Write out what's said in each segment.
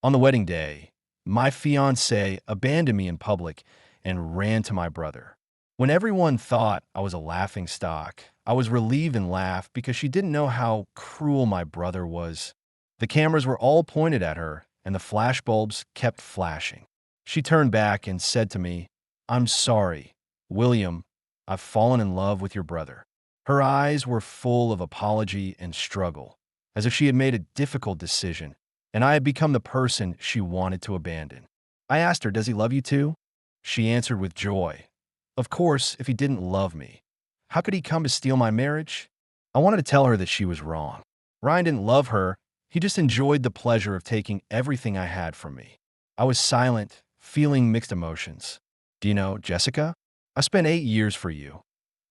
On the wedding day, my fiancée abandoned me in public and ran to my brother. When everyone thought I was a laughing stock, I was relieved and laughed because she didn't know how cruel my brother was. The cameras were all pointed at her, and the flashbulbs kept flashing. She turned back and said to me, "I'm sorry, William, I've fallen in love with your brother." Her eyes were full of apology and struggle, as if she had made a difficult decision, and I had become the person she wanted to abandon. I asked her, "Does he love you too?" She answered with joy, "Of course, if he didn't love me, how could he come to steal my marriage?" I wanted to tell her that she was wrong. Ryan didn't love her, he just enjoyed the pleasure of taking everything I had from me. I was silent, feeling mixed emotions. "Do you know, Jessica? I spent 8 years for you,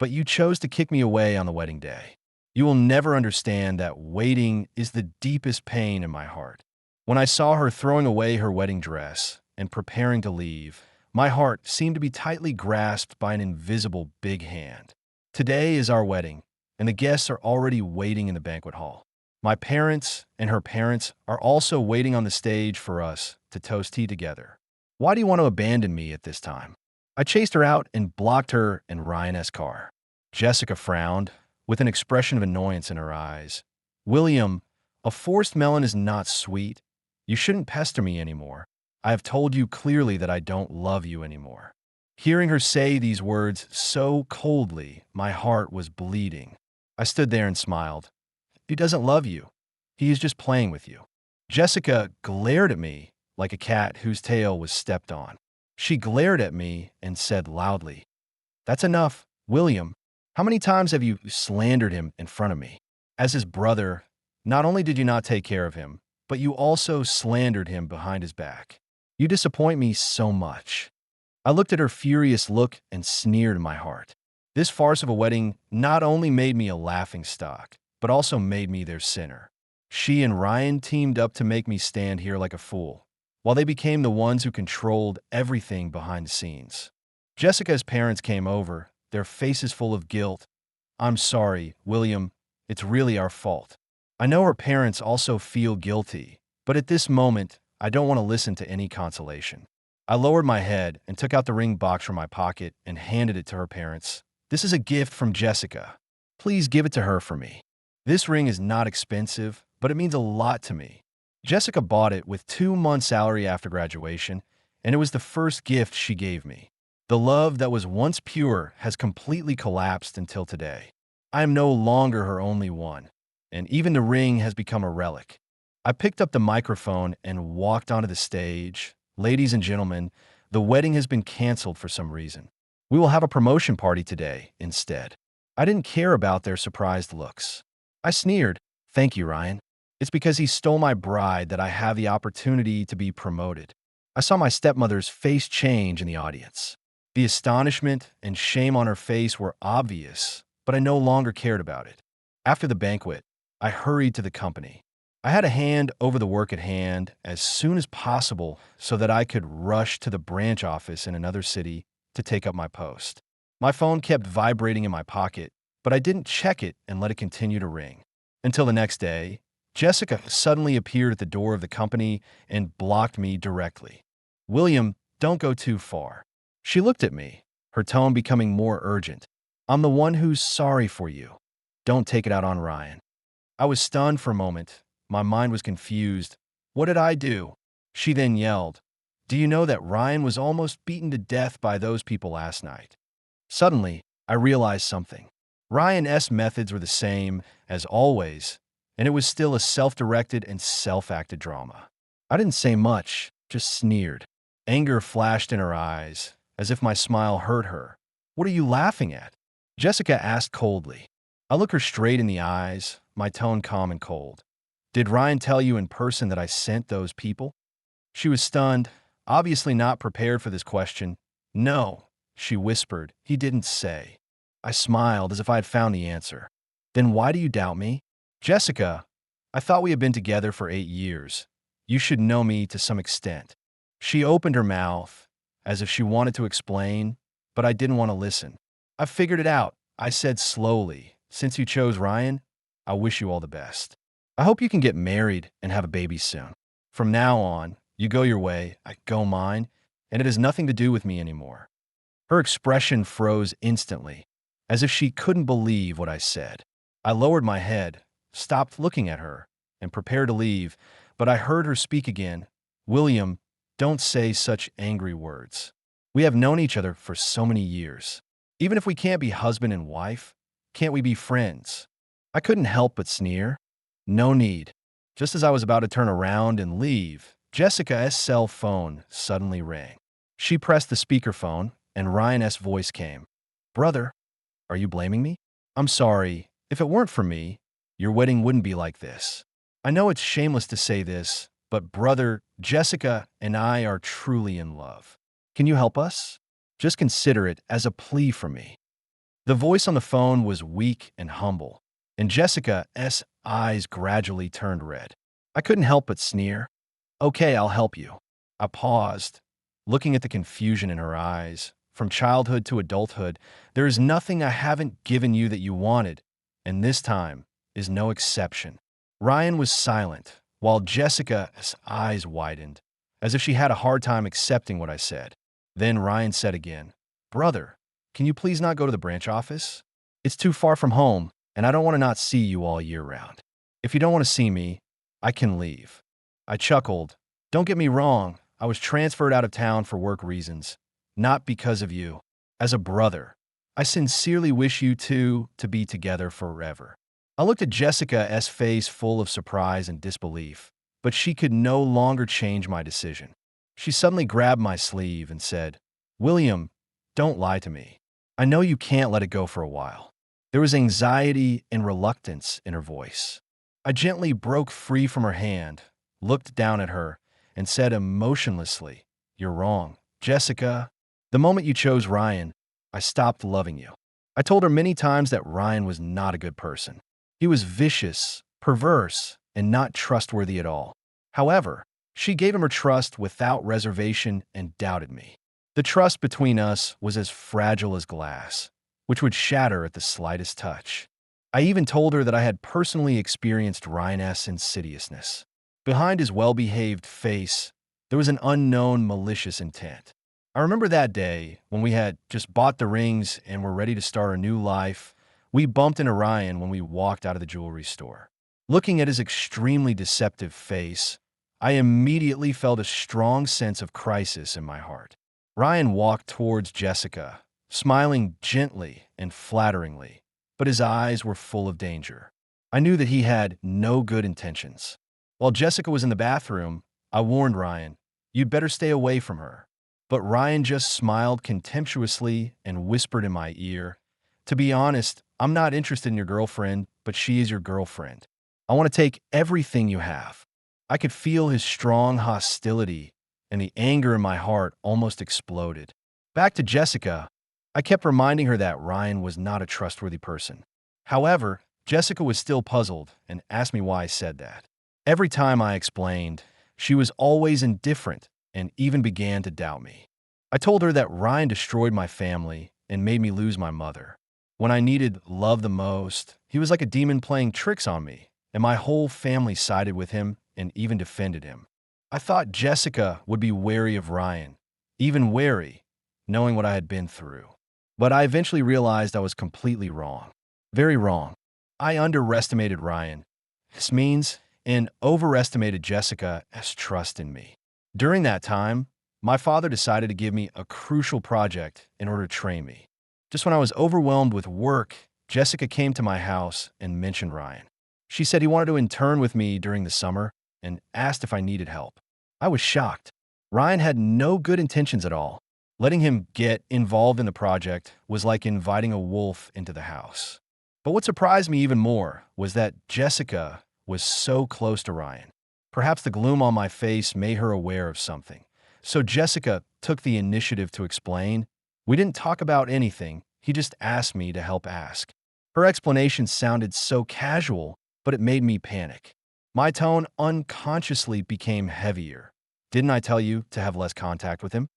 but you chose to kick me away on the wedding day. You will never understand that waiting is the deepest pain in my heart." When I saw her throwing away her wedding dress and preparing to leave, my heart seemed to be tightly grasped by an invisible big hand. Today is our wedding, and the guests are already waiting in the banquet hall. My parents and her parents are also waiting on the stage for us to toast tea together. "Why do you want to abandon me at this time?" I chased her out and blocked her in Ryan's car. Jessica frowned, with an expression of annoyance in her eyes. "William, a forced melon is not sweet. You shouldn't pester me anymore. I have told you clearly that I don't love you anymore." Hearing her say these words so coldly, my heart was bleeding. I stood there and smiled. "He doesn't love you. He is just playing with you." Jessica glared at me like a cat whose tail was stepped on. She glared at me and said loudly, "That's enough, William. How many times have you slandered him in front of me? As his brother, not only did you not take care of him, but you also slandered him behind his back. You disappoint me so much." I looked at her furious look and sneered in my heart. This farce of a wedding not only made me a laughing stock, but also made me their sinner. She and Ryan teamed up to make me stand here like a fool, while they became the ones who controlled everything behind the scenes. Jessica's parents came over, their faces full of guilt. "I'm sorry, William. It's really our fault." I know her parents also feel guilty, but at this moment, I don't want to listen to any consolation. I lowered my head and took out the ring box from my pocket and handed it to her parents. "This is a gift from Jessica. Please give it to her for me. This ring is not expensive, but it means a lot to me." Jessica bought it with 2 months' salary after graduation, and it was the first gift she gave me. The love that was once pure has completely collapsed until today. I am no longer her only one, and even the ring has become a relic. I picked up the microphone and walked onto the stage. "Ladies and gentlemen, the wedding has been canceled for some reason. We will have a promotion party today instead." I didn't care about their surprised looks. I sneered, "Thank you, Ryan. It's because he stole my bride that I have the opportunity to be promoted." I saw my stepmother's face change in the audience. The astonishment and shame on her face were obvious, but I no longer cared about it. After the banquet, I hurried to the company. I had a hand over the work at hand as soon as possible so that I could rush to the branch office in another city to take up my post. My phone kept vibrating in my pocket, but I didn't check it and let it continue to ring. Until the next day, Jessica suddenly appeared at the door of the company and blocked me directly. "William, don't go too far." She looked at me, her tone becoming more urgent. "I'm the one who's sorry for you. Don't take it out on Ryan." I was stunned for a moment. My mind was confused. What did I do? She then yelled, "Do you know that Ryan was almost beaten to death by those people last night?" Suddenly, I realized something. Ryan's methods were the same as always, and it was still a self-directed and self-acted drama. I didn't say much, just sneered. Anger flashed in her eyes, as if my smile hurt her. "What are you laughing at?" Jessica asked coldly. I looked her straight in the eyes, my tone calm and cold. "Did Ryan tell you in person that I sent those people?" She was stunned, obviously not prepared for this question. "No," she whispered, "he didn't say." I smiled as if I had found the answer. "Then why do you doubt me?" "Jessica, I thought we had been together for 8 years. You should know me to some extent." She opened her mouth, as if she wanted to explain, but I didn't want to listen. "I figured it out," I said slowly. "Since you chose Ryan, I wish you all the best. I hope you can get married and have a baby soon. From now on, You go your way, I go mine, and it has nothing to do with me anymore." Her expression froze instantly, as if she couldn't believe what I said. I lowered my head, stopped looking at her, and prepared to leave, but I heard her speak again. "William, don't say such angry words. We have known each other for so many years. Even if we can't be husband and wife, can't we be friends?" I couldn't help but sneer. "No need." Just as I was about to turn around and leave, Jessica's cell phone suddenly rang. She pressed the speakerphone, and Ryan's voice came. "Brother, are you blaming me? I'm sorry. If it weren't for me, your wedding wouldn't be like this. I know it's shameless to say this, but brother, Jessica and I are truly in love. Can you help us? Just consider it as a plea from me." The voice on the phone was weak and humble, and Jessica's eyes gradually turned red. I couldn't help but sneer. "Okay, I'll help you." I paused, looking at the confusion in her eyes. From childhood to adulthood, there is nothing I haven't given you that you wanted, and this time is no exception. Ryan was silent, while Jessica's eyes widened, as if she had a hard time accepting what I said. Then Ryan said again, "Brother, can you please not go to the branch office? It's too far from home, and I don't want to not see you all year round. If you don't want to see me, I can leave." I chuckled. "Don't get me wrong, I was transferred out of town for work reasons, not because of you. As a brother, I sincerely wish you two to be together forever." I looked at Jessica's face full of surprise and disbelief, but she could no longer change my decision. She suddenly grabbed my sleeve and said, "William, don't lie to me. I know you can't let it go for a while." There was anxiety and reluctance in her voice. I gently broke free from her hand, looked down at her, and said emotionlessly, "You're wrong, Jessica. The moment you chose Ryan, I stopped loving you." I told her many times that Ryan was not a good person. He was vicious, perverse, and not trustworthy at all. However, she gave him her trust without reservation and doubted me. The trust between us was as fragile as glass, which would shatter at the slightest touch. I even told her that I had personally experienced Ryan's insidiousness. Behind his well-behaved face, there was an unknown malicious intent. I remember that day when we had just bought the rings and were ready to start a new life. We bumped into Ryan when we walked out of the jewelry store. Looking at his extremely deceptive face, I immediately felt a strong sense of crisis in my heart. Ryan walked towards Jessica, smiling gently and flatteringly, but his eyes were full of danger. I knew that he had no good intentions. While Jessica was in the bathroom, I warned Ryan, "You'd better stay away from her." But Ryan just smiled contemptuously and whispered in my ear, "To be honest, I'm not interested in your girlfriend, but she is your girlfriend. I want to take everything you have." I could feel his strong hostility, and the anger in my heart almost exploded. Back to Jessica, I kept reminding her that Ryan was not a trustworthy person. However, Jessica was still puzzled and asked me why I said that. Every time I explained, she was always indifferent and even began to doubt me. I told her that Ryan destroyed my family and made me lose my mother. When I needed love the most, he was like a demon playing tricks on me, and my whole family sided with him and even defended him. I thought Jessica would be wary of Ryan, even wary, knowing what I had been through. But I eventually realized I was completely wrong. Very wrong. I underestimated Ryan. This means and overestimated Jessica's trust in me. During that time, my father decided to give me a crucial project in order to train me. Just when I was overwhelmed with work, Jessica came to my house and mentioned Ryan. She said he wanted to intern with me during the summer and asked if I needed help. I was shocked. Ryan had no good intentions at all. Letting him get involved in the project was like inviting a wolf into the house. But what surprised me even more was that Jessica was so close to Ryan. Perhaps the gloom on my face made her aware of something. So Jessica took the initiative to explain. "We didn't talk about anything. He just asked me to help ask." Her explanation sounded so casual, but it made me panic. My tone unconsciously became heavier. "Didn't I tell you to have less contact with him?"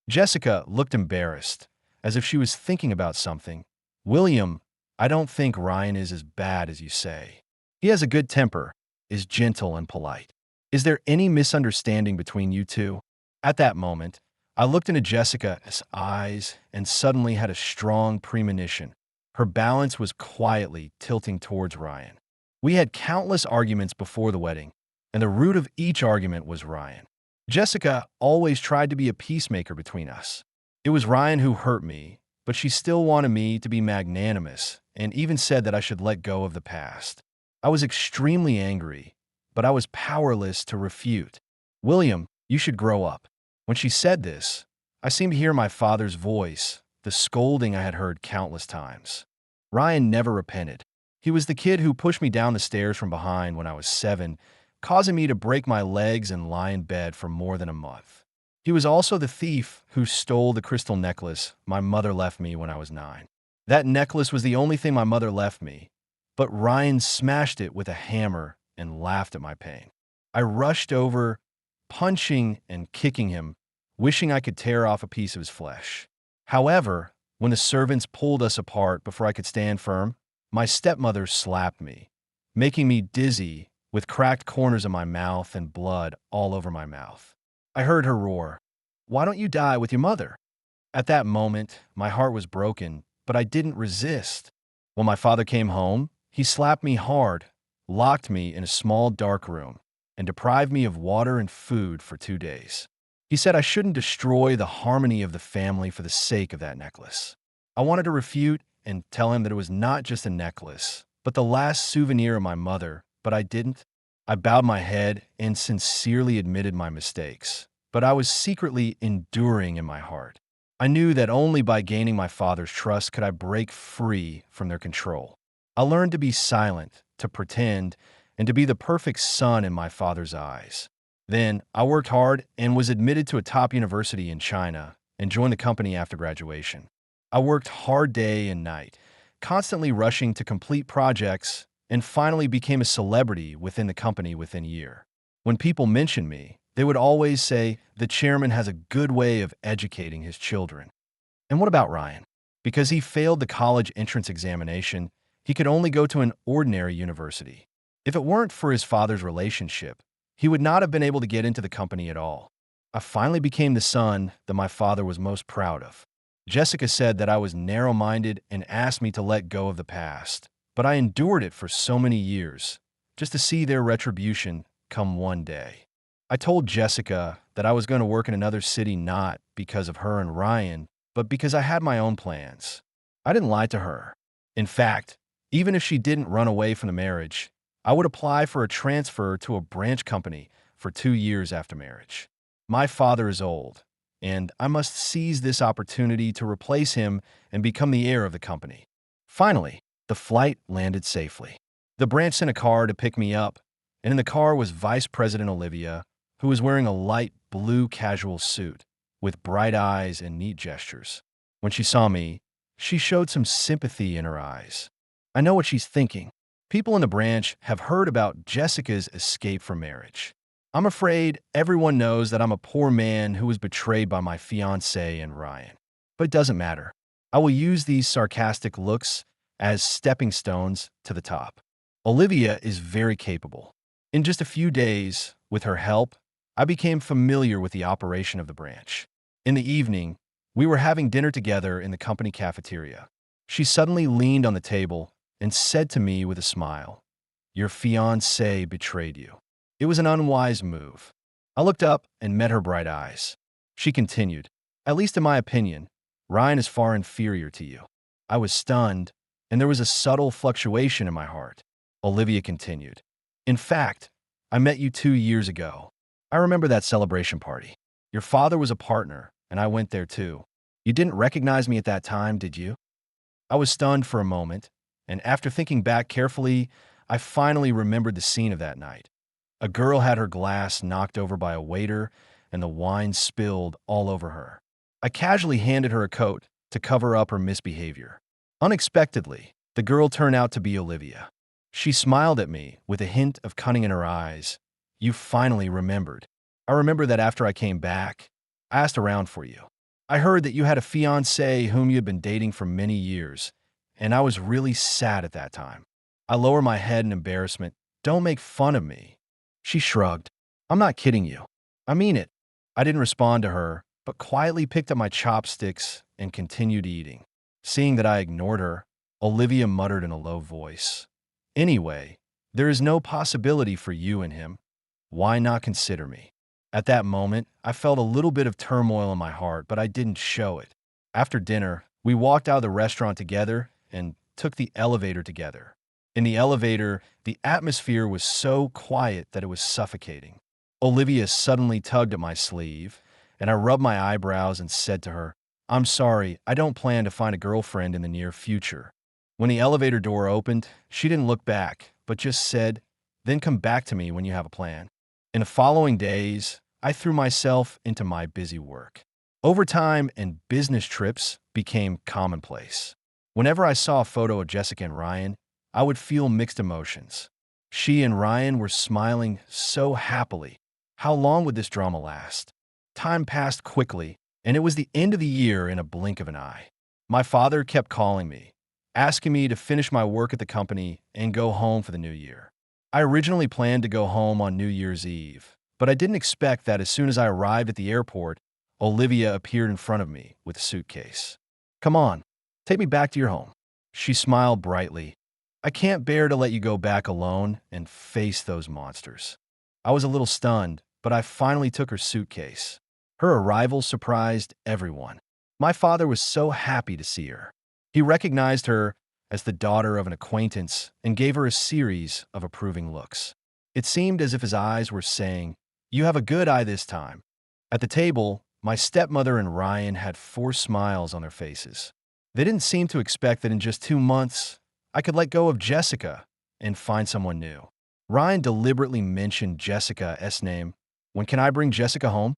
Jessica looked embarrassed, as if she was thinking about something. "William, I don't think Ryan is as bad as you say. He has a good temper, is gentle and polite. Is there any misunderstanding between you two? At that moment, I looked into Jessica's eyes and suddenly had a strong premonition. Her balance was quietly tilting towards Ryan. We had countless arguments before the wedding, and the root of each argument was Ryan. Jessica always tried to be a peacemaker between us. It was Ryan who hurt me, but she still wanted me to be magnanimous and even said that I should let go of the past. I was extremely angry, but I was powerless to refute. William, you should grow up. When she said this, I seemed to hear my father's voice, the scolding I had heard countless times. Ryan never repented. He was the kid who pushed me down the stairs from behind when I was 7, causing me to break my legs and lie in bed for more than a month. He was also the thief who stole the crystal necklace my mother left me when I was 9. That necklace was the only thing my mother left me, but Ryan smashed it with a hammer and laughed at my pain. I rushed over, punching and kicking him, wishing I could tear off a piece of his flesh. However, when the servants pulled us apart before I could stand firm, my stepmother slapped me, making me dizzy with cracked corners of my mouth and blood all over my mouth. I heard her roar, "Why don't you die with your mother?" At that moment, my heart was broken, but I didn't resist. When my father came home, he slapped me hard, locked me in a small dark room, and deprived me of water and food for 2 days. He said I shouldn't destroy the harmony of the family for the sake of that necklace. I wanted to refute and tell him that it was not just a necklace, but the last souvenir of my mother, but I didn't. I bowed my head and sincerely admitted my mistakes, but I was secretly enduring in my heart. I knew that only by gaining my father's trust could I break free from their control. I learned to be silent, to pretend, and to be the perfect son in my father's eyes. Then, I worked hard and was admitted to a top university in China and joined the company after graduation. I worked hard day and night, constantly rushing to complete projects, and finally became a celebrity within the company within a year. When people mentioned me, they would always say, "The chairman has a good way of educating his children." And what about Ryan? Because he failed the college entrance examination, he could only go to an ordinary university. If it weren't for his father's relationship, he would not have been able to get into the company at all. I finally became the son that my father was most proud of. Jessica said that I was narrow-minded and asked me to let go of the past, but I endured it for so many years, just to see their retribution come one day. I told Jessica that I was going to work in another city not because of her and Ryan, but because I had my own plans. I didn't lie to her. In fact, even if she didn't run away from the marriage, I would apply for a transfer to a branch company for 2 years after marriage. My father is old, and I must seize this opportunity to replace him and become the heir of the company. Finally, the flight landed safely. The branch sent a car to pick me up, and in the car was Vice President Olivia, who was wearing a light blue casual suit with bright eyes and neat gestures. When she saw me, she showed some sympathy in her eyes. I know what she's thinking. People in the branch have heard about Jessica's escape from marriage. I'm afraid everyone knows that I'm a poor man who was betrayed by my fiancée and Ryan. But it doesn't matter. I will use these sarcastic looks as stepping stones to the top. Olivia is very capable. In just a few days, with her help, I became familiar with the operation of the branch. In the evening, we were having dinner together in the company cafeteria. She suddenly leaned on the table and said to me with a smile, "Your fiancé betrayed you." It was an unwise move. I looked up and met her bright eyes. She continued, "At least in my opinion, Ryan is far inferior to you." I was stunned, and there was a subtle fluctuation in my heart. Olivia continued, "In fact, I met you 2 years ago. I remember that celebration party. Your father was a partner, and I went there too. You didn't recognize me at that time, did you?" I was stunned for a moment, and after thinking back carefully, I finally remembered the scene of that night. A girl had her glass knocked over by a waiter, and the wine spilled all over her. I casually handed her a coat to cover up her misbehavior. Unexpectedly, the girl turned out to be Olivia. She smiled at me with a hint of cunning in her eyes. "You finally remembered. I remember that after I came back, I asked around for you. I heard that you had a fiancé whom you had been dating for many years, and I was really sad at that time." I lowered my head in embarrassment. "Don't make fun of me." She shrugged. I'm not kidding you. I mean it. I didn't respond to her, but quietly picked up my chopsticks and continued eating. Seeing that I ignored her, Olivia muttered in a low voice, "Anyway, there is no possibility for you and him. Why not consider me?" At that moment, I felt a little bit of turmoil in my heart, but I didn't show it. After dinner, we walked out of the restaurant together and took the elevator together. In the elevator, the atmosphere was so quiet that it was suffocating. Olivia suddenly tugged at my sleeve, and I rubbed my eyebrows and said to her, "I'm sorry, I don't plan to find a girlfriend in the near future." When the elevator door opened, she didn't look back, but just said, "Then come back to me when you have a plan." In the following days, I threw myself into my busy work. Overtime and business trips became commonplace. Whenever I saw a photo of Jessica and Ryan, I would feel mixed emotions. She and Ryan were smiling so happily. How long would this drama last? Time passed quickly, and it was the end of the year in a blink of an eye. My father kept calling me, asking me to finish my work at the company and go home for the new year. I originally planned to go home on New Year's Eve, but I didn't expect that as soon as I arrived at the airport, Olivia appeared in front of me with a suitcase. "Come on, take me back to your home." She smiled brightly. "I can't bear to let you go back alone and face those monsters." I was a little stunned, but I finally took her suitcase. Her arrival surprised everyone. My father was so happy to see her. He recognized her as the daughter of an acquaintance and gave her a series of approving looks. It seemed as if his eyes were saying, "You have a good eye this time." At the table, my stepmother and Ryan had forced smiles on their faces. They didn't seem to expect that in just 2 months, I could let go of Jessica and find someone new. Ryan deliberately mentioned Jessica's name. "When can I bring Jessica home?"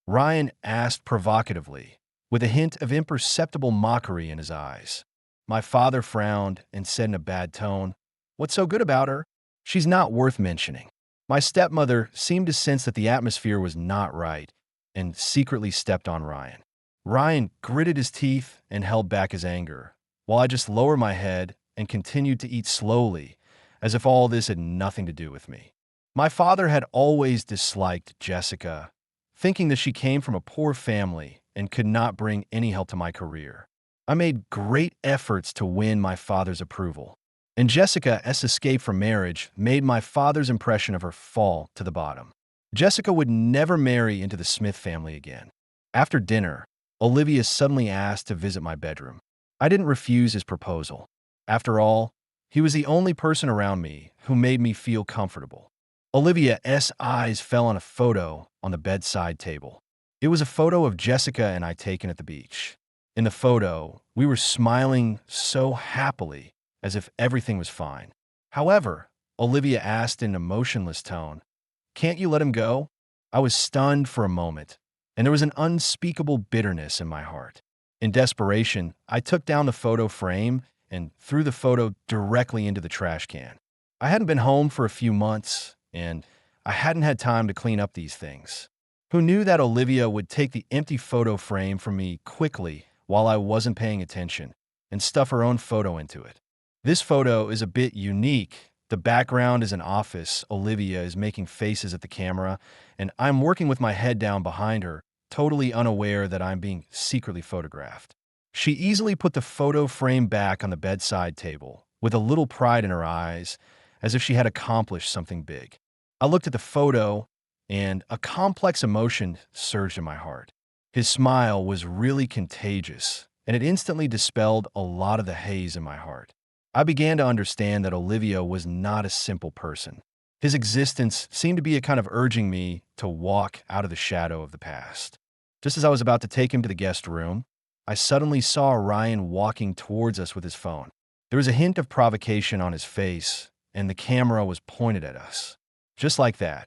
Ryan asked provocatively, with a hint of imperceptible mockery in his eyes. My father frowned and said in a bad tone, "What's so good about her? She's not worth mentioning." My stepmother seemed to sense that the atmosphere was not right and secretly stepped on Ryan. Ryan gritted his teeth and held back his anger, while I just lowered my head and continued to eat slowly, as if all this had nothing to do with me. My father had always disliked Jessica, thinking that she came from a poor family and could not bring any help to my career. I made great efforts to win my father's approval, and Jessica's escape from marriage made my father's impression of her fall to the bottom. Jessica would never marry into the Smith family again. After dinner, Olivia suddenly asked to visit my bedroom. I didn't refuse his proposal. After all, he was the only person around me who made me feel comfortable. Olivia's eyes fell on a photo on the bedside table. It was a photo of Jessica and I taken at the beach. In the photo, we were smiling so happily, as if everything was fine. However, Olivia asked in an emotionless tone, "Can't you let him go?" I was stunned for a moment, and there was an unspeakable bitterness in my heart. In desperation, I took down the photo frame and threw the photo directly into the trash can. I hadn't been home for a few months, and I hadn't had time to clean up these things. Who knew that Olivia would take the empty photo frame from me quickly while I wasn't paying attention and stuff her own photo into it? This photo is a bit unique. The background is an office. Olivia is making faces at the camera, and I'm working with my head down behind her, totally unaware that I'm being secretly photographed. She easily put the photo frame back on the bedside table, with a little pride in her eyes, as if she had accomplished something big. I looked at the photo, and a complex emotion surged in my heart. His smile was really contagious, and it instantly dispelled a lot of the haze in my heart. I began to understand that Olivia was not a simple person. His existence seemed to be a kind of urging me to walk out of the shadow of the past. Just as I was about to take him to the guest room, I suddenly saw Ryan walking towards us with his phone. There was a hint of provocation on his face, and the camera was pointed at us. Just like that,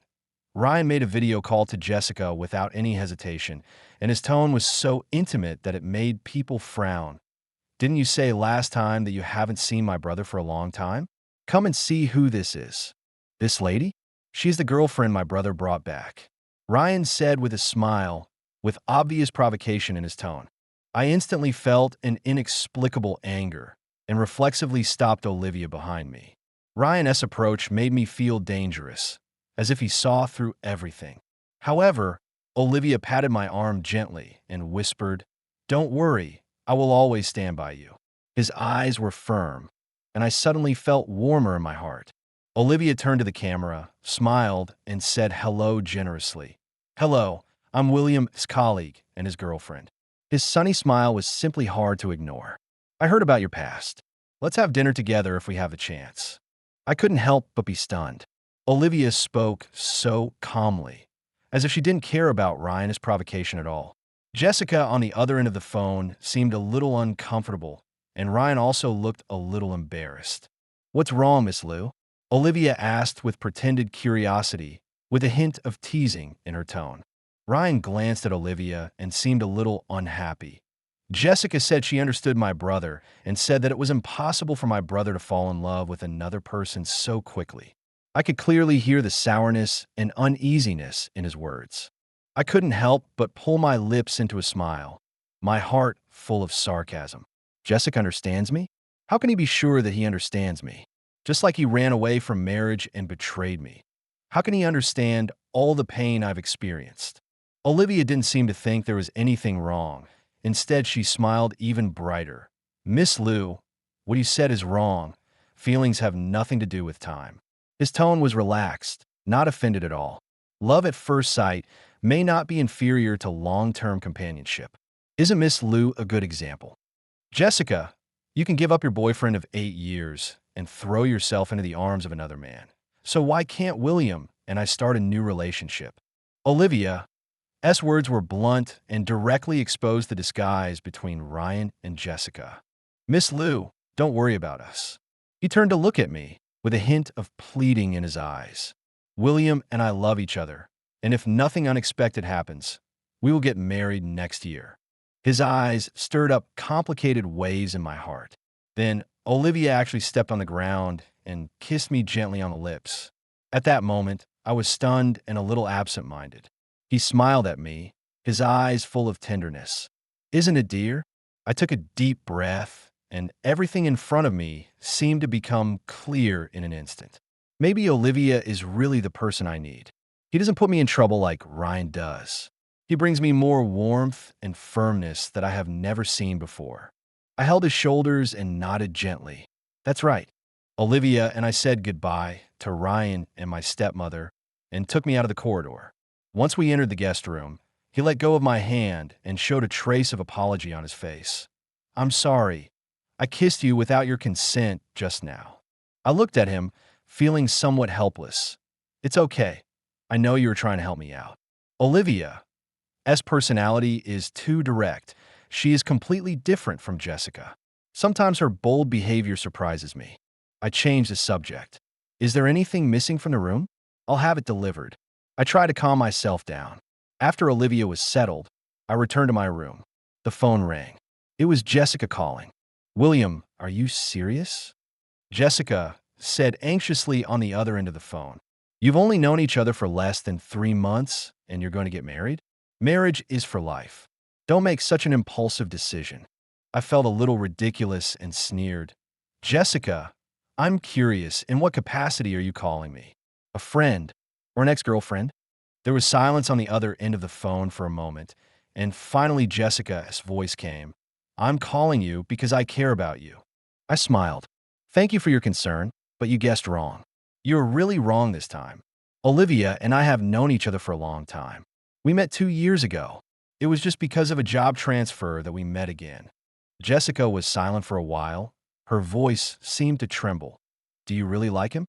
Ryan made a video call to Jessica without any hesitation, and his tone was so intimate that it made people frown. "Didn't you say last time that you haven't seen my brother for a long time? Come and see who this is." "This lady? She's the girlfriend my brother brought back," Ryan said with a smile, with obvious provocation in his tone. I instantly felt an inexplicable anger and reflexively stopped Olivia behind me. Ryan's approach made me feel dangerous, as if he saw through everything. However, Olivia patted my arm gently and whispered, "Don't worry, I will always stand by you." His eyes were firm, and I suddenly felt warmer in my heart. Olivia turned to the camera, smiled, and said hello generously. "Hello, I'm William's colleague and his girlfriend." His sunny smile was simply hard to ignore. "I heard about your past. Let's have dinner together if we have the chance." I couldn't help but be stunned. Olivia spoke so calmly, as if she didn't care about Ryan's provocation at all. Jessica, on the other end of the phone, seemed a little uncomfortable, and Ryan also looked a little embarrassed. "What's wrong, Miss Liu?" Olivia asked with pretended curiosity, with a hint of teasing in her tone. Ryan glanced at Olivia and seemed a little unhappy. Jessica said she understood my brother and said that it was impossible for my brother to fall in love with another person so quickly. I could clearly hear the sourness and uneasiness in his words. I couldn't help but pull my lips into a smile, my heart full of sarcasm. Jessica understands me? How can he be sure that he understands me? Just like he ran away from marriage and betrayed me. How can he understand all the pain I've experienced? Olivia didn't seem to think there was anything wrong. Instead, she smiled even brighter. "Miss Liu, what you said is wrong. Feelings have nothing to do with time." His tone was relaxed, not offended at all. Love at first sight may not be inferior to long-term companionship. Isn't Miss Liu a good example? Jessica, you can give up your boyfriend of 8 years and throw yourself into the arms of another man. So why can't William and I start a new relationship? Olivia's words were blunt and directly exposed the disguise between Ryan and Jessica. "Miss Liu, don't worry about us." He turned to look at me with a hint of pleading in his eyes. "William and I love each other, and if nothing unexpected happens, we will get married next year." His eyes stirred up complicated waves in my heart. Then Olivia actually stepped on the ground and kissed me gently on the lips. At that moment, I was stunned and a little absent-minded. He smiled at me, his eyes full of tenderness. "Isn't it, dear?" I took a deep breath, and everything in front of me seemed to become clear in an instant. Maybe Olivia is really the person I need. He doesn't put me in trouble like Ryan does. He brings me more warmth and firmness that I have never seen before. I held his shoulders and nodded gently. "That's right." Olivia and I said goodbye to Ryan and my stepmother and took me out of the corridor. Once we entered the guest room, he let go of my hand and showed a trace of apology on his face. "I'm sorry. I kissed you without your consent just now." I looked at him, feeling somewhat helpless. "It's okay. I know you were trying to help me out." Olivia's personality is too direct. She is completely different from Jessica. Sometimes her bold behavior surprises me. I changed the subject. "Is there anything missing from the room? I'll have it delivered." I tried to calm myself down. After Olivia was settled, I returned to my room. The phone rang. It was Jessica calling. "William, are you serious?" Jessica said anxiously on the other end of the phone. "You've only known each other for less than 3 months, and you're going to get married? Marriage is for life. Don't make such an impulsive decision." I felt a little ridiculous and sneered. "Jessica, I'm curious, in what capacity are you calling me? A friend or an ex-girlfriend?" There was silence on the other end of the phone for a moment, and finally Jessica's voice came. "I'm calling you because I care about you." I smiled. "Thank you for your concern, but you guessed wrong. You're really wrong this time. Olivia and I have known each other for a long time. We met 2 years ago. It was just because of a job transfer that we met again." Jessica was silent for a while. Her voice seemed to tremble. "Do you really like him?"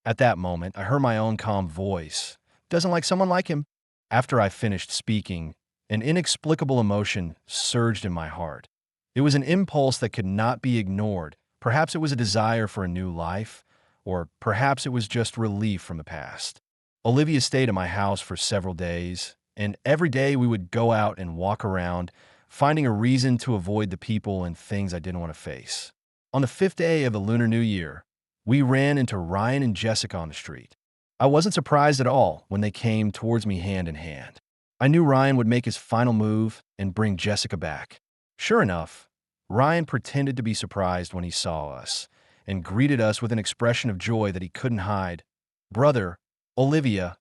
At that moment, I heard my own calm voice. "Doesn't like someone like him?" After I finished speaking, an inexplicable emotion surged in my heart. It was an impulse that could not be ignored. Perhaps it was a desire for a new life, or perhaps it was just relief from the past. Olivia stayed at my house for several days, and every day we would go out and walk around, finding a reason to avoid the people and things I didn't want to face. On the 5th day of the Lunar New Year, we ran into Ryan and Jessica on the street. I wasn't surprised at all when they came towards me hand in hand. I knew Ryan would make his final move and bring Jessica back. Sure enough, Ryan pretended to be surprised when he saw us and greeted us with an expression of joy that he couldn't hide. "Brother," Olivia,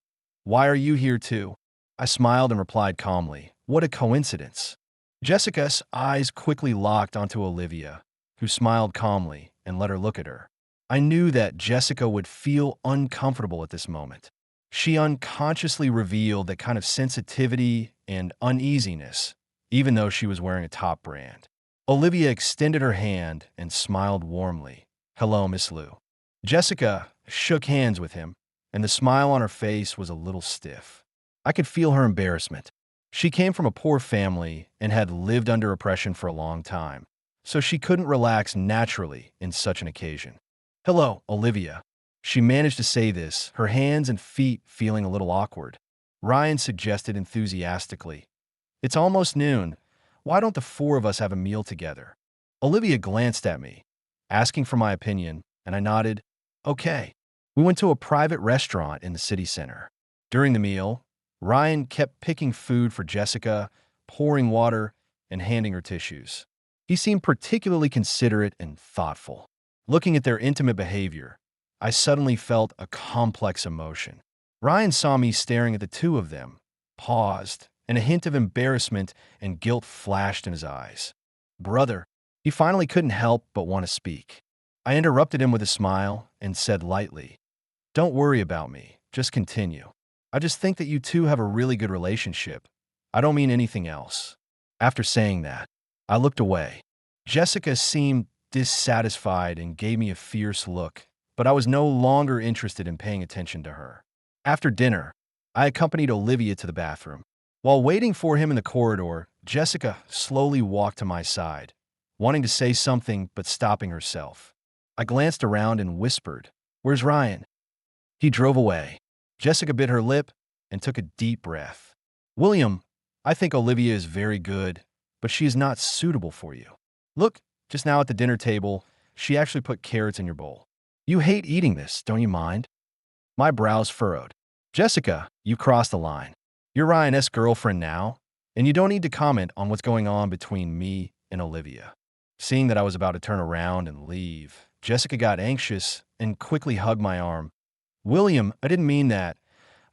why are you here too? I smiled and replied calmly, what a coincidence. Jessica's eyes quickly locked onto Olivia, who smiled calmly and let her look at her. I knew that Jessica would feel uncomfortable at this moment. She unconsciously revealed that kind of sensitivity and uneasiness, even though she was wearing a top brand. Olivia extended her hand and smiled warmly. Hello, Miss Liu. Jessica shook hands with him, and the smile on her face was a little stiff. I could feel her embarrassment. She came from a poor family and had lived under oppression for a long time, so she couldn't relax naturally in such an occasion. Hello, Olivia. She managed to say this, her hands and feet feeling a little awkward. Ryan suggested enthusiastically, it's almost noon. Why don't the four of us have a meal together? Olivia glanced at me, asking for my opinion, and I nodded, okay. We went to a private restaurant in the city center. During the meal, Ryan kept picking food for Jessica, pouring water, and handing her tissues. He seemed particularly considerate and thoughtful. Looking at their intimate behavior, I suddenly felt a complex emotion. Ryan saw me staring at the two of them, paused, and a hint of embarrassment and guilt flashed in his eyes. Brother, he finally couldn't help but want to speak. I interrupted him with a smile and said lightly, don't worry about me, just continue. I just think that you two have a really good relationship. I don't mean anything else. After saying that, I looked away. Jessica seemed dissatisfied and gave me a fierce look, but I was no longer interested in paying attention to her. After dinner, I accompanied Olivia to the bathroom. While waiting for him in the corridor, Jessica slowly walked to my side, wanting to say something but stopping herself. I glanced around and whispered, where's Ryan? He drove away. Jessica bit her lip and took a deep breath. William, I think Olivia is very good, but she is not suitable for you. Look, just now at the dinner table, she actually put carrots in your bowl. You hate eating this, don't you mind? My brows furrowed. Jessica, you crossed the line. You're Ryan's girlfriend now, and you don't need to comment on what's going on between me and Olivia. Seeing that I was about to turn around and leave, Jessica got anxious and quickly hugged my arm. William, I didn't mean that.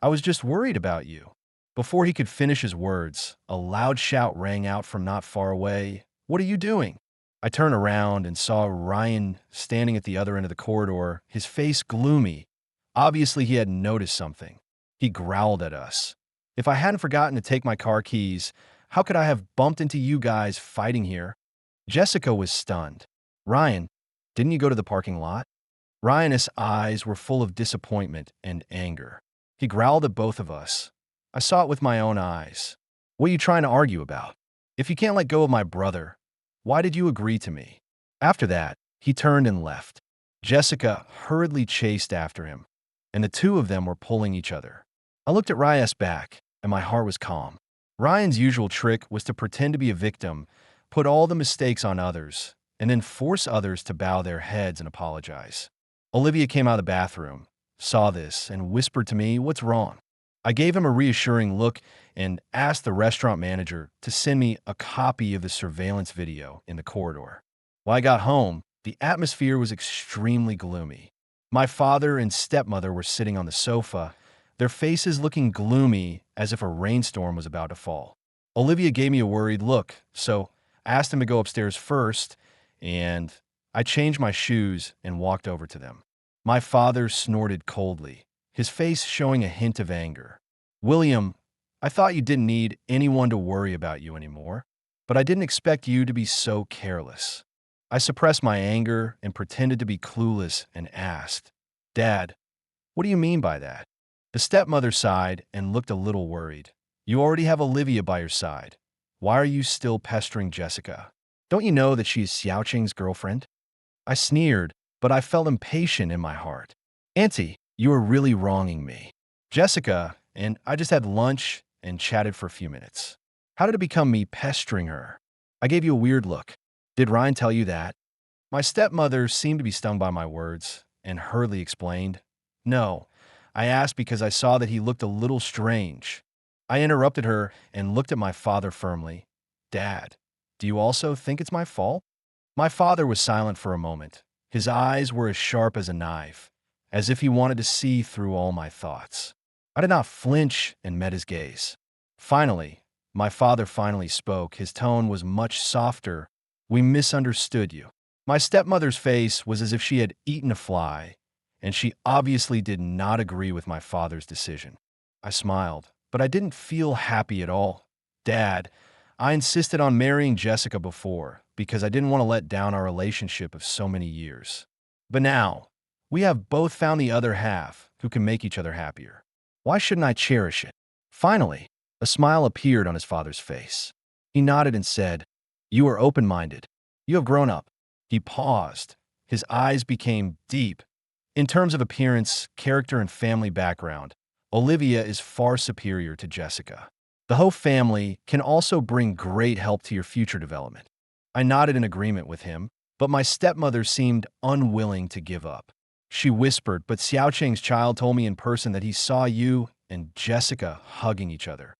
I was just worried about you. Before he could finish his words, a loud shout rang out from not far away. What are you doing? I turned around and saw Ryan standing at the other end of the corridor, his face gloomy. Obviously, he had noticed something. He growled at us. If I hadn't forgotten to take my car keys, how could I have bumped into you guys fighting here? Jessica was stunned. Ryan, didn't you go to the parking lot? Ryan's eyes were full of disappointment and anger. He growled at both of us. I saw it with my own eyes. What are you trying to argue about? If you can't let go of my brother, why did you agree to me? After that, he turned and left. Jessica hurriedly chased after him, and the two of them were pulling each other. I looked at Ryan's back, and my heart was calm. Ryan's usual trick was to pretend to be a victim, put all the mistakes on others, and then force others to bow their heads and apologize. Olivia came out of the bathroom, saw this, and whispered to me, what's wrong? I gave him a reassuring look and asked the restaurant manager to send me a copy of the surveillance video in the corridor. When I got home, the atmosphere was extremely gloomy. My father and stepmother were sitting on the sofa, their faces looking gloomy as if a rainstorm was about to fall. Olivia gave me a worried look, so I asked him to go upstairs first, and I changed my shoes and walked over to them. My father snorted coldly, his face showing a hint of anger. William, I thought you didn't need anyone to worry about you anymore, but I didn't expect you to be so careless. I suppressed my anger and pretended to be clueless and asked, Dad, what do you mean by that? The stepmother sighed and looked a little worried. You already have Olivia by your side. Why are you still pestering Jessica? Don't you know that she is Xiaoqing's girlfriend? I sneered, but I felt impatient in my heart. Auntie, you are really wronging me. Jessica and I just had lunch and chatted for a few minutes. How did it become me pestering her? I gave you a weird look. Did Ryan tell you that? My stepmother seemed to be stung by my words and hurriedly explained, no, I asked because I saw that he looked a little strange. I interrupted her and looked at my father firmly. Dad, do you also think it's my fault? My father was silent for a moment. His eyes were as sharp as a knife, as if he wanted to see through all my thoughts. I did not flinch and met his gaze. Finally, my father finally spoke. His tone was much softer. We misunderstood you. My stepmother's face was as if she had eaten a fly, and she obviously did not agree with my father's decision. I smiled, but I didn't feel happy at all. Dad, I insisted on marrying Jessica before because I didn't want to let down our relationship of so many years. But now, we have both found the other half who can make each other happier. Why shouldn't I cherish it? Finally, a smile appeared on his father's face. He nodded and said, "You are open-minded. You have grown up." He paused. His eyes became deep. In terms of appearance, character, and family background, Olivia is far superior to Jessica. The whole family can also bring great help to your future development. I nodded in agreement with him, but my stepmother seemed unwilling to give up. She whispered, "But Xiaoqing's child told me in person that he saw you and Jessica hugging each other."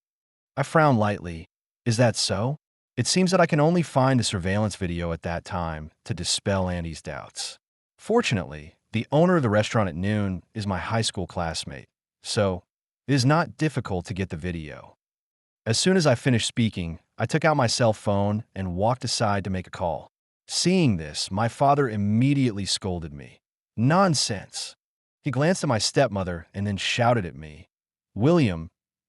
I frowned lightly. Is that so? It seems that I can only find the surveillance video at that time to dispel Andy's doubts. Fortunately, the owner of the restaurant at noon is my high school classmate, so it is not difficult to get the video. As soon as I finished speaking, I took out my cell phone and walked aside to make a call. Seeing this, my father immediately scolded me. Nonsense. He glanced at my stepmother and then shouted at me, "William,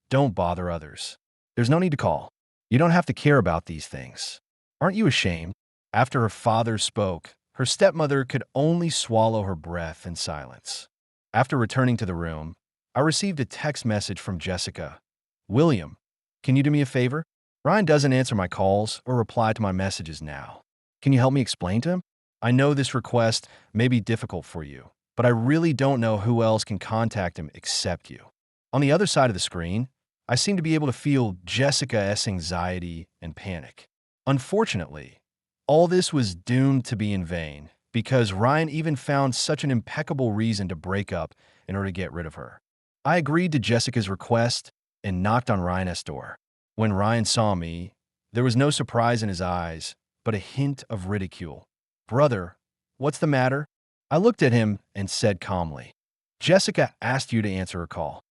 don't bother others. There's no need to call. You don't have to care about these things. Aren't you ashamed?" After her father spoke, her stepmother could only swallow her breath in silence. After returning to the room, I received a text message from Jessica. "William, can you do me a favor? Ryan doesn't answer my calls or reply to my messages now. Can you help me explain to him? I know this request may be difficult for you, but I really don't know who else can contact him except you." On the other side of the screen, I seemed to be able to feel Jessica's anxiety and panic. Unfortunately, all this was doomed to be in vain because Ryan even found such an impeccable reason to break up in order to get rid of her. I agreed to Jessica's request and knocked on Ryan's door. When Ryan saw me, there was no surprise in his eyes, but a hint of ridicule. "Brother, what's the matter?" I looked at him and said calmly, "Jessica asked you to answer her call."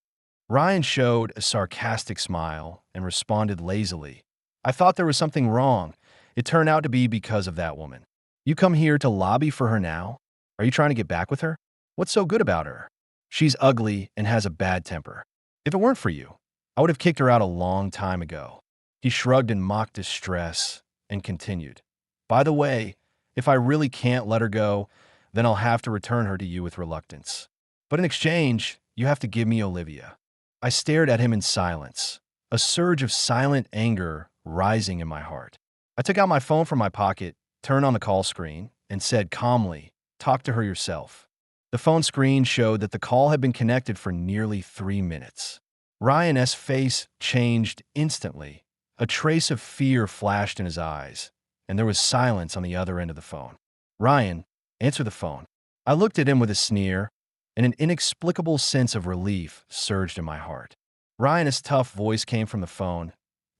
Ryan showed a sarcastic smile and responded lazily, "I thought there was something wrong. It turned out to be because of that woman. You come here to lobby for her now? Are you trying to get back with her? What's so good about her? She's ugly and has a bad temper. If it weren't for you, I would have kicked her out a long time ago." He shrugged in mock distress and continued, "By the way, if I really can't let her go, then I'll have to return her to you with reluctance. But in exchange, you have to give me Olivia." I stared at him in silence, a surge of silent anger rising in my heart. I took out my phone from my pocket, turned on the call screen, and said calmly, "Talk to her yourself." The phone screen showed that the call had been connected for nearly 3 minutes. Ryan's face changed instantly. A trace of fear flashed in his eyes, and there was silence on the other end of the phone. "Ryan, answer the phone." I looked at him with a sneer, and an inexplicable sense of relief surged in my heart. Ryan's tough voice came from the phone.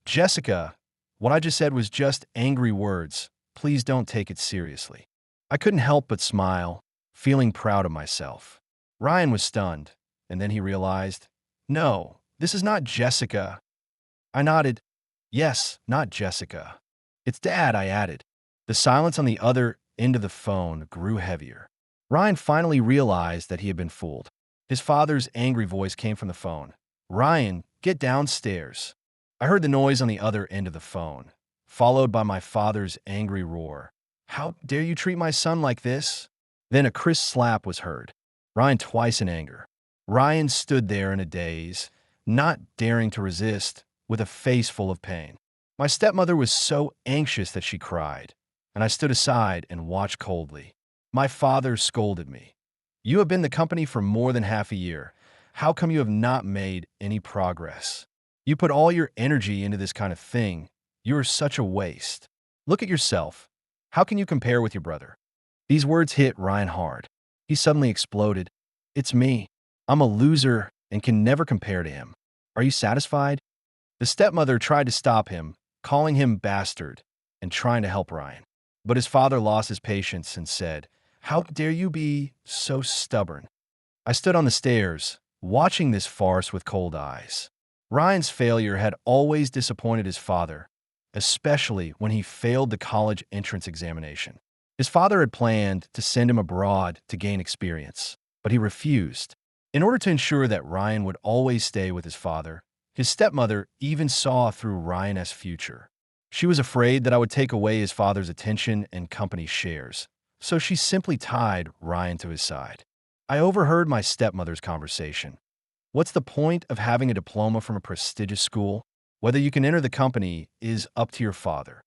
"Jessica, what I just said was just angry words. Please don't take it seriously." I couldn't help but smile, feeling proud of myself. Ryan was stunned, and then he realized, "No, this is not Jessica." I nodded, "Yes, not Jessica. It's Dad," I added. The silence on the other end of the phone grew heavier. Ryan finally realized that he had been fooled. His father's angry voice came from the phone. "Ryan, get downstairs." I heard the noise on the other end of the phone, followed by my father's angry roar. "How dare you treat my son like this?" Then a crisp slap was heard. Ryan twice in anger. Ryan stood there in a daze, not daring to resist, with a face full of pain. My stepmother was so anxious that she cried, and I stood aside and watched coldly. My father scolded me. "You have been the company for more than half a year. How come you have not made any progress? You put all your energy into this kind of thing. You are such a waste. Look at yourself. How can you compare with your brother?" These words hit Ryan hard. He suddenly exploded. "It's me. I'm a loser and can never compare to him. Are you satisfied?" The stepmother tried to stop him, calling him bastard and trying to help Ryan. But his father lost his patience and said, "How dare you be so stubborn?" I stood on the stairs, watching this farce with cold eyes. Ryan's failure had always disappointed his father, especially when he failed the college entrance examination. His father had planned to send him abroad to gain experience, but he refused. In order to ensure that Ryan would always stay with his father, his stepmother even saw through Ryan's future. She was afraid that I would take away his father's attention and company shares, so she simply tied Ryan to his side. I overheard my stepmother's conversation. What's the point of having a diploma from a prestigious school? Whether you can enter the company is up to your father.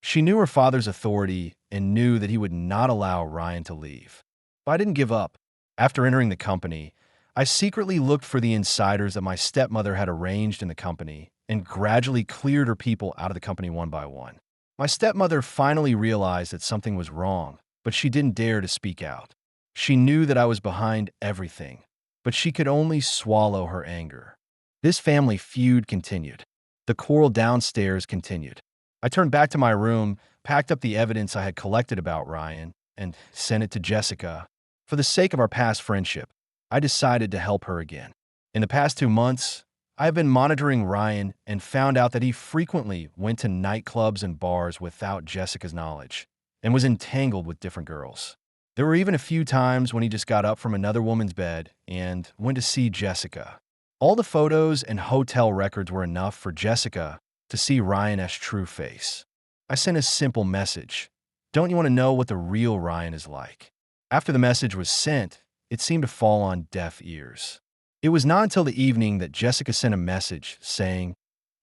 She knew her father's authority and knew that he would not allow Ryan to leave. But I didn't give up. After entering the company, I secretly looked for the insiders that my stepmother had arranged in the company and gradually cleared her people out of the company one by one. My stepmother finally realized that something was wrong, but she didn't dare to speak out. She knew that I was behind everything, but she could only swallow her anger. This family feud continued. The quarrel downstairs continued. I turned back to my room, packed up the evidence I had collected about Ryan, and sent it to Jessica. For the sake of our past friendship, I decided to help her again. In the past 2 months, I have been monitoring Ryan and found out that he frequently went to nightclubs and bars without Jessica's knowledge and was entangled with different girls. There were even a few times when he just got up from another woman's bed and went to see Jessica. All the photos and hotel records were enough for Jessica to see Ryan's true face. I sent a simple message. Don't you want to know what the real Ryan is like? After the message was sent, it seemed to fall on deaf ears. It was not until the evening that Jessica sent a message saying,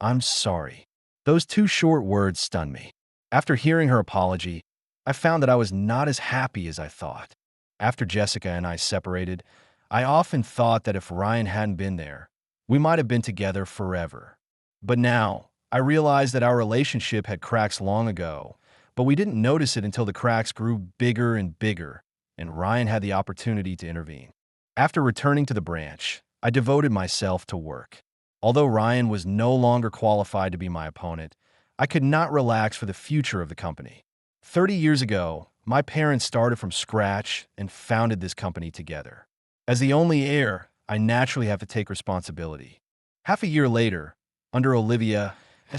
"I'm sorry." Those 2 short words stunned me. After hearing her apology, I found that I was not as happy as I thought. After Jessica and I separated, I often thought that if Ryan hadn't been there, we might have been together forever. But now, I realized that our relationship had cracks long ago, but we didn't notice it until the cracks grew bigger and bigger, and Ryan had the opportunity to intervene. After returning to the branch, I devoted myself to work. Although Ryan was no longer qualified to be my opponent, I could not relax for the future of the company. 30 years ago, my parents started from scratch and founded this company together. As the only heir, I naturally have to take responsibility. Half a year later, under Olivia's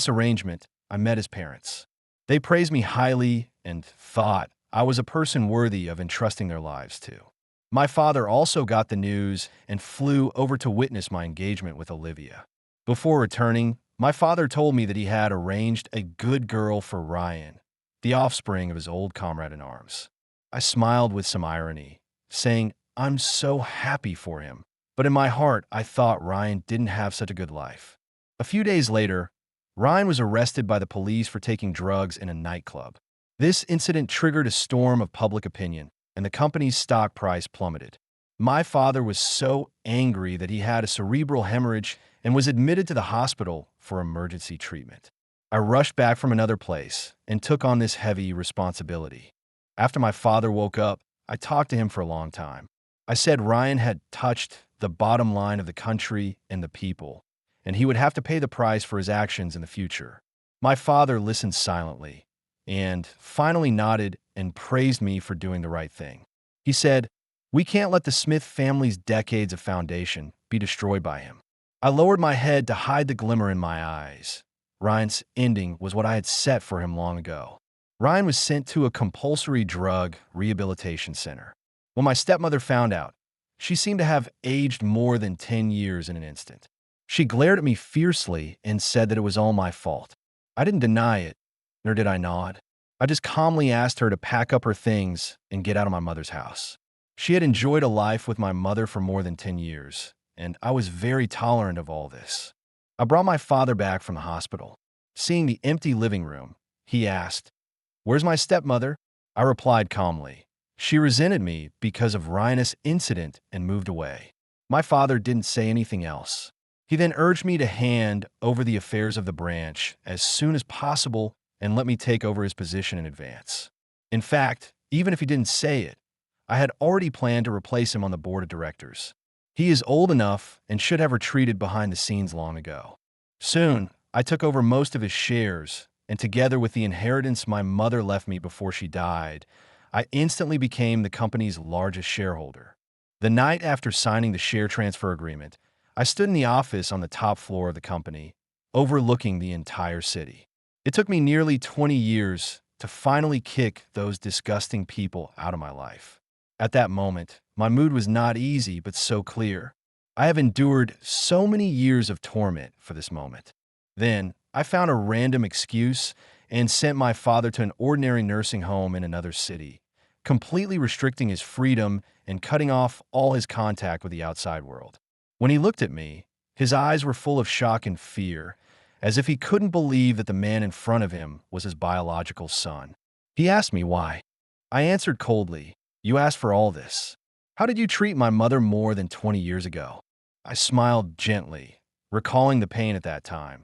arrangement, I met his parents. They praised me highly and thought I was a person worthy of entrusting their lives to. My father also got the news and flew over to witness my engagement with Olivia. Before returning, my father told me that he had arranged a good girl for Ryan, the offspring of his old comrade in arms. I smiled with some irony, saying, "I'm so happy for him." But in my heart, I thought Ryan didn't have such a good life. A few days later, Ryan was arrested by the police for taking drugs in a nightclub. This incident triggered a storm of public opinion, and the company's stock price plummeted. My father was so angry that he had a cerebral hemorrhage and was admitted to the hospital for emergency treatment. I rushed back from another place and took on this heavy responsibility. After my father woke up, I talked to him for a long time. I said Ryan had touched the bottom line of the country and the people, and he would have to pay the price for his actions in the future. My father listened silently and finally nodded and praised me for doing the right thing. He said, "We can't let the Smith family's decades of foundation be destroyed by him." I lowered my head to hide the glimmer in my eyes. Ryan's ending was what I had set for him long ago. Ryan was sent to a compulsory drug rehabilitation center. When my stepmother found out, she seemed to have aged more than 10 years in an instant. She glared at me fiercely and said that it was all my fault. I didn't deny it, nor did I nod. I just calmly asked her to pack up her things and get out of my mother's house. She had enjoyed a life with my mother for more than 10 years, and I was very tolerant of all this. I brought my father back from the hospital. Seeing the empty living room, he asked, "Where's my stepmother?" I replied calmly. She resented me because of Ryan's incident and moved away. My father didn't say anything else. He then urged me to hand over the affairs of the branch as soon as possible and let me take over his position in advance. In fact, even if he didn't say it, I had already planned to replace him on the board of directors. He is old enough and should have retreated behind the scenes long ago. Soon, I took over most of his shares, and together with the inheritance my mother left me before she died, I instantly became the company's largest shareholder. The night after signing the share transfer agreement, I stood in the office on the top floor of the company, overlooking the entire city. It took me nearly 20 years to finally kick those disgusting people out of my life. At that moment, my mood was not easy but so clear. I have endured so many years of torment for this moment. Then, I found a random excuse and sent my father to an ordinary nursing home in another city, completely restricting his freedom and cutting off all his contact with the outside world. When he looked at me, his eyes were full of shock and fear, as if he couldn't believe that the man in front of him was his biological son. He asked me why. I answered coldly, "You asked for all this. How did you treat my mother more than 20 years ago?" I smiled gently, recalling the pain at that time.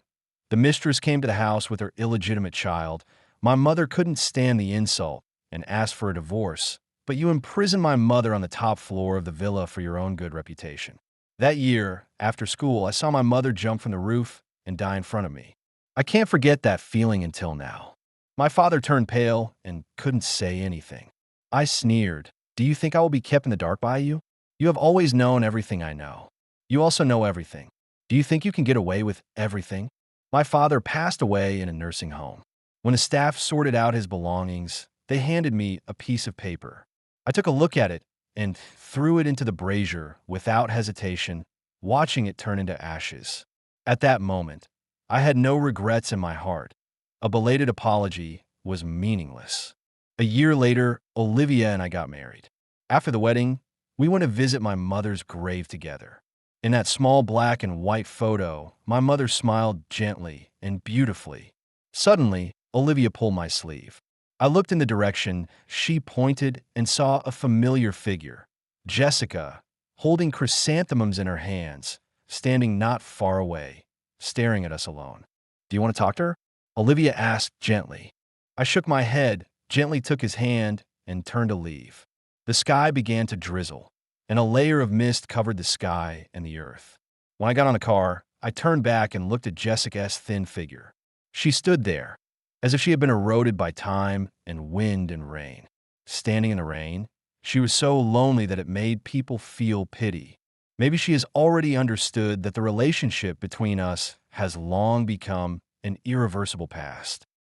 The mistress came to the house with her illegitimate child. My mother couldn't stand the insult and asked for a divorce, but you imprisoned my mother on the top floor of the villa for your own good reputation. That year, after school, I saw my mother jump from the roof and die in front of me. I can't forget that feeling until now. My father turned pale and couldn't say anything. I sneered, "Do you think I will be kept in the dark by you? You have always known everything I know. You also know everything. Do you think you can get away with everything?" My father passed away in a nursing home. When the staff sorted out his belongings, they handed me a piece of paper. I took a look at it and threw it into the brazier without hesitation, watching it turn into ashes. At that moment, I had no regrets in my heart. A belated apology was meaningless. A year later, Olivia and I got married. After the wedding, we went to visit my mother's grave together. In that small black and white photo, my mother smiled gently and beautifully. Suddenly, Olivia pulled my sleeve. I looked in the direction she pointed and saw a familiar figure, Jessica, holding chrysanthemums in her hands, standing not far away, staring at us alone. "Do you want to talk to her?" Olivia asked gently. I shook my head, gently took his hand, and turned to leave. The sky began to drizzle, and a layer of mist covered the sky and the earth. When I got on the car, I turned back and looked at Jessica's thin figure. She stood there, as if she had been eroded by time and wind and rain. Standing in the rain, she was so lonely that it made people feel pity. Maybe she has already understood that the relationship between us has long become an irreversible past.